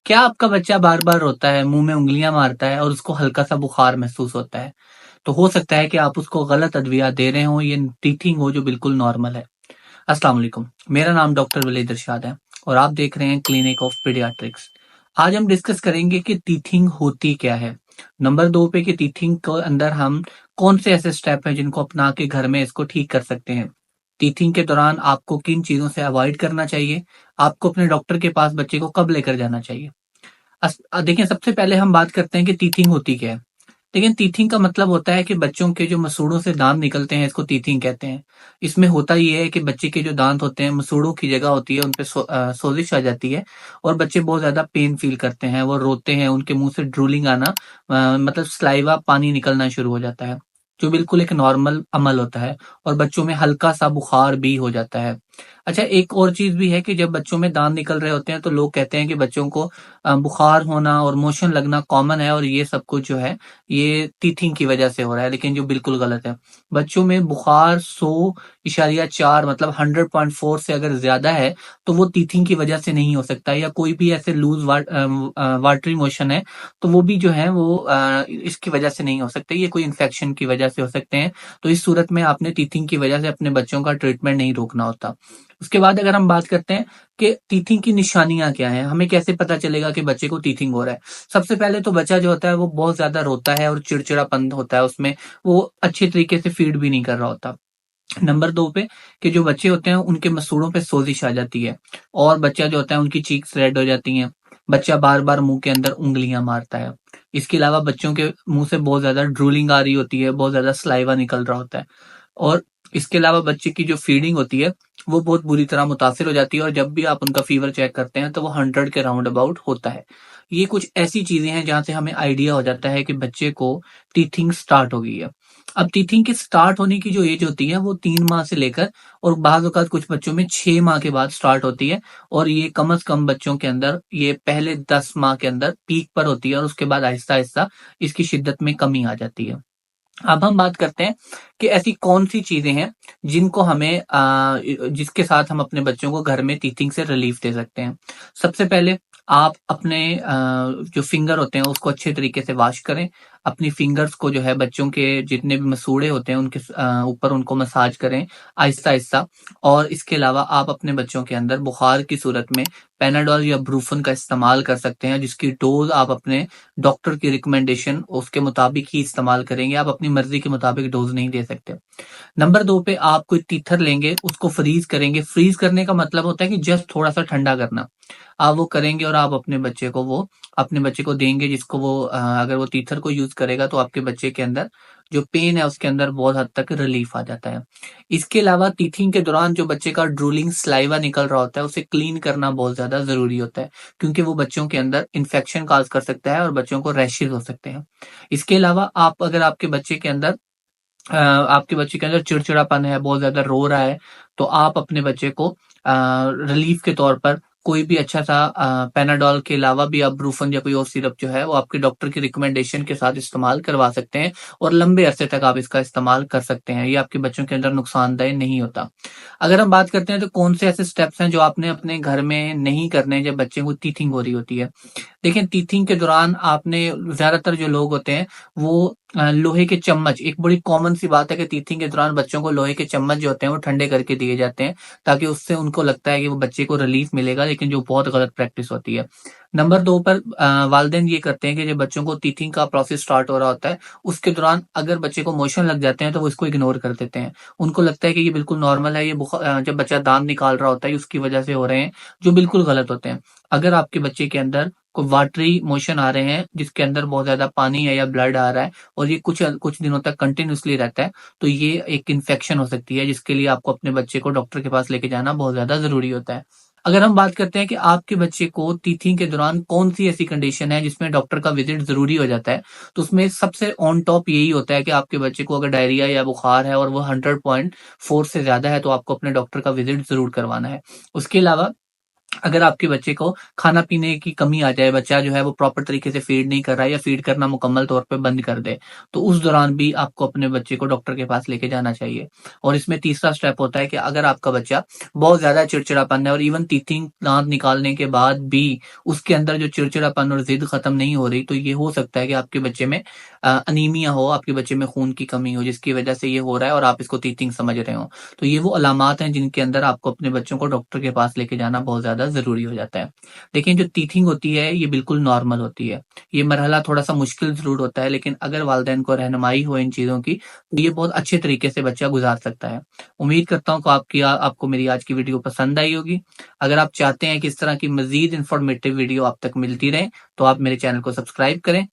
क्या आपका बच्चा बार-बार रोता है, मुँह में उँगलियाँ मारता है और उसको हल्का-सा बुखार महसूस होता है? तो हो सकता है कि आप उसको गलत अद्विया दे रहे हों, ये टीथिंग हो जो बिल्कुल नॉर्मल है। अस्सलाम वालेकुम, मेरा नाम डॉक्टर वलीद इरशाद है और आप देख रहे हैं क्लिनिक ऑफ पीडियाट्रिक्स। आज हम डिस्कस करेंगे कि टीथिंग होती क्या है? नंबर 2 पे कि टीथिंग के अंदर हम कौन से ऐसे स्टेप हैं जिनको अपना के घर में इसको ठीक कर सकते हैं? टीथिंग के दौरान आपको किन चीज़ों से अवॉइड करना चाहिए? आपको अपने डॉक्टर के पास बच्चे को कब लेकर जाना चाहिए? देखिए सबसे पहले हम बात करते हैं कि टीथिंग होती क्या है। देखिए टीथिंग का मतलब होता है कि बच्चों के जो मसूड़ों से दांत निकलते हैं इसको टीथिंग कहते हैं। इसमें होता ये है कि बच्चे के जो दांत होते हैं मसूड़ों की जगह होती है उन पे सोजिश आ जाती है और बच्चे बहुत ज्यादा पेन फील करते हैं, वो रोते हैं, उनके मुंह से ड्रूलिंग आना मतलब स्लाइवा पानी निकलना शुरू हो जाता है, जो बिल्कुल एक नॉर्मल अमल होता है और बच्चों में हल्का सा बुखार भी हो जाता है। अच्छा, एक और चीज भी है कि जब बच्चों में दांत निकल रहे होते हैं तो लोग कहते हैं कि बच्चों को बुखार होना और मोशन लगना कॉमन है और ये सब कुछ जो है ये टीथिंग की वजह से हो रहा है, लेकिन जो बिल्कुल गलत है। बच्चों में बुखार 100.4 मतलब 100.4 से अगर ज्यादा है तो वो टीथिंग की वजह से नहीं हो सकता, या कोई भी ऐसे लूज वाटरी मोशन है तो वो भी जो है वो इसकी वजह से नहीं हो सकते, ये कोई इन्फेक्शन की वजह से हो सकते हैं। तो इस सूरत में आपने टीथिंग की वजह से अपने बच्चों का ट्रीटमेंट नहीं रोकना होता। उसके बाद अगर हम बात करते हैं कि टीथिंग की निशानियां क्या हैं, हमें कैसे पता चलेगा कि बच्चे को टीथिंग हो रहा है। सबसे पहले तो बच्चा जो होता है वो बहुत ज्यादा रोता है और चिड़चिड़ापन होता है उसमें, वो अच्छे तरीके से फीड भी नहीं कर रहा होता। नंबर 2 पे कि जो बच्चे होते हैं उनके मसूड़ों पे सोजिश आ जाती है और बच्चा जो होता है उनकी चीक्स रेड हो जाती हैं। बच्चा बार-बार मुँह के अंदर उँगलियाँ मारता है। इसके अलावा बच्चों के मुँह से बहुत ज़्यादा ड्रूलिंग आ रही होती है, बहुत ज़्यादा सलाइवा निकल रहा होता है और इसके अलावा बच्चे की जो फीडिंग होती है, वो बहुत बुरी तरह मुतासिर हो जाती है और जब भी आप उनका फीवर चेक करते हैं तो वो 100 के राउंड अबाउट होता है। ये कुछ ऐसी चीज़ें हैं जहाँ से हमें आइडिया हो जाता है कि बच्चे को टीथिंग स्टार्ट हो गई है। अब टीथिंग के स्टार्ट होने की जो एज होती है वो 3 माह से लेकर और बाज़ औक़ात कुछ बच्चों में 6 माह के बाद स्टार्ट होती है और ये कम से कम बच्चों के अंदर ये पहले 10 माह के अंदर पीक पर होती है और उसके बाद आहिस्ता-आहिस्ता इसकी शिद्दत में कमी आ जाती है। अब हम बात करते हैं कि ऐसी कौन-सी चीज़ें हैं जिनको हमें जिसके साथ हम अपने बच्चों को घर में टीथिंग से रिलीफ दे सकते हैं। सबसे पहले आप अपने जो फिंगर होते हैं उसको अच्छे तरीके से वॉश करें। अपनी फिंगर्स को जो है बच्चों के जितने भी मसूड़े होते हैं उनके ऊपर उनको मसाज करें आहिस्ता-आहिस्ता और इसके अलावा आप अपने बच्चों के अंदर बुखार की सूरत में पैनाडोल या ब्रूफन का इस्तेमाल कर सकते हैं, जिसकी डोज़ आप अपने डॉक्टर की रिकमेंडेशन उसके मुताबिक ही इस्तेमाल करेंगे, आप अपनी मर्ज़ी के मुताबिक डोज़ नहीं दे सकते। नंबर 2 पे आप कोई टीथर लेंगे, उसको फ्रीज़ करेंगे, फ्रीज़ करने का मतलब होता है कि जस्ट थोड़ा-सा ठंडा करना। आप वो करेंगे और आप अपने बच्चे को देंगे जिसको वो अगर वो टीथर को यूज़ करेगा तो आपके बच्चे के अंदर जो पेन है उसके अंदर बहुत हद तक रिलीफ़ आ जाता है। इसके अलावा टीथिंग के दौरान जो बच्चे का ड्रूलिंग सलाइवा निकल रहा होता है, उसे क्लीन करना बहुत ज़्यादा ज़रूरी होता है, क्योंकि वो बच्चों के अंदर इन्फेक्शन कॉज़ कर सकता है और बच्चों को रैशेज़ हो सकते हैं। इसके अलावा आप अगर आपके बच्चे के अंदर चिड़चिड़ापन है, बहुत ज़्यादा रो रहा है, तो आप अपने बच्चे को रिलीफ के तौर पर कोई भी अच्छा-सा पैनाडोल के अलावा भी आप ब्रूफन या कोई और सिरप जो है, वो आपके डॉक्टर की रिकमेंडेशन के साथ इस्तेमाल करवा सकते हैं और लंबे अरसे तक आप इसका इस्तेमाल कर सकते हैं। ये आपके बच्चों के अंदर नुकसानदेह नहीं होता। अगर हम बात करते हैं तो कौन से ऐसे स्टेप्स हैं जो आपने अपने घर में नहीं करने जब बच्चे को टीथिंग हो रही होती है। देखिए टीथिंग के दौरान आपने ज़्यादातर जो लोग होते हैं वो लोहे के चम्मच, एक बड़ी कॉमन सी बात है कि टीथिंग के दौरान बच्चों को लोहे के चम्मच जो होते हैं वो ठंडे करके दिए जाते हैं, ताकि उससे उनको लगता है कि वो बच्चे को रिलीफ मिलेगा, लेकिन जो बहुत गलत प्रैक्टिस होती है। नंबर 2 पर वालिदैन ये करते हैं कि जब बच्चों को टीथिंग का प्रोसेस स्टार्ट हो रहा होता है, उसके दौरान अगर बच्चे को मोशन लग जाते हैं तो वो इसको इग्नोर कर देते हैं। उनको लगता है कि ये बिल्कुल नॉर्मल है, जब बच्चा दाँत निकाल रहा होता है उसकी वजह से हो रहे हैं, जो बिल्कुल गलत होते हैं। अगर आपके बच्चे के अंदर कोई वाटरी मोशन आ रहे हैं, जिसके अंदर बहुत ज़्यादा पानी है या ब्लड आ रहा है और ये कुछ कुछ दिनों तक कंटिन्यूअसली रहता है, तो ये एक इन्फेक्शन हो सकती है, जिसके लिए आपको अपने बच्चे को डॉक्टर के पास लेके जाना बहुत ज़्यादा ज़रूरी होता है। अगर हम बात करते हैं कि आपके बच्चे को टीथिंग के दौरान कौन-सी ऐसी कंडीशन है जिसमें डॉक्टर का विज़िट ज़रूरी हो जाता है, तो उसमें सबसे ऑन टॉप यही होता है कि आपके बच्चे को अगर डायरिया या बुखार है और वो 100.4 से ज़्यादा है, तो आपको अपने डॉक्टर का विज़िट ज़रूर करवाना है। उसके अलावा अगर आपके बच्चे को खाना-पीने की कमी आ जाए, बच्चा जो है वो प्रॉपर तरीके से फीड नहीं कर रहा है या फीड करना मुकम्मल तौर पे बंद कर दे, तो उस दौरान भी आपको अपने बच्चे को डॉक्टर के पास लेके जाना चाहिए। और इसमें तीसरा स्टेप होता है कि अगर आपका बच्चा बहुत ज़्यादा चिड़चिड़ापन है और इवन टीथिंग दाँत निकालने के बाद भी उसके अंदर जो चिड़चिड़ापन और ज़िद खत्म नहीं हो रही, तो ये हो सकता है कि आपके बच्चे में अनीमिया हो, आपके बच्चे में खून की कमी हो, जिसकी वजह से ये हो रहा है और आप इसको टीथिंग समझ रहे हो। तो ये वो अलामात हैं जिनके अंदर आपको अपने बच्चों को डॉक्टर के पास लेके जाना बहुत ज़्यादा ज़रूरी हो जाता है। देखिए जो टीथिंग होती है ये बिल्कुल नॉर्मल होती है। ये मरहला थोड़ा-सा मुश्किल ज़रूर होता है, लेकिन अगर वालिदैन को रहनुमाई हो इन चीज़ों की, तो ये बहुत अच्छे तरीके से बच्चा गुज़ार सकता है। उम्मीद करता हूँ कि आपको मेरी आज की वीडियो पसंद आई होगी। अगर आप चाहते हैं कि इस तरह की मज़ीद इन्फॉर्मेटिव वीडियो आप तक मिलती रहे, तो आप मेरे चैनल को सब्सक्राइब करें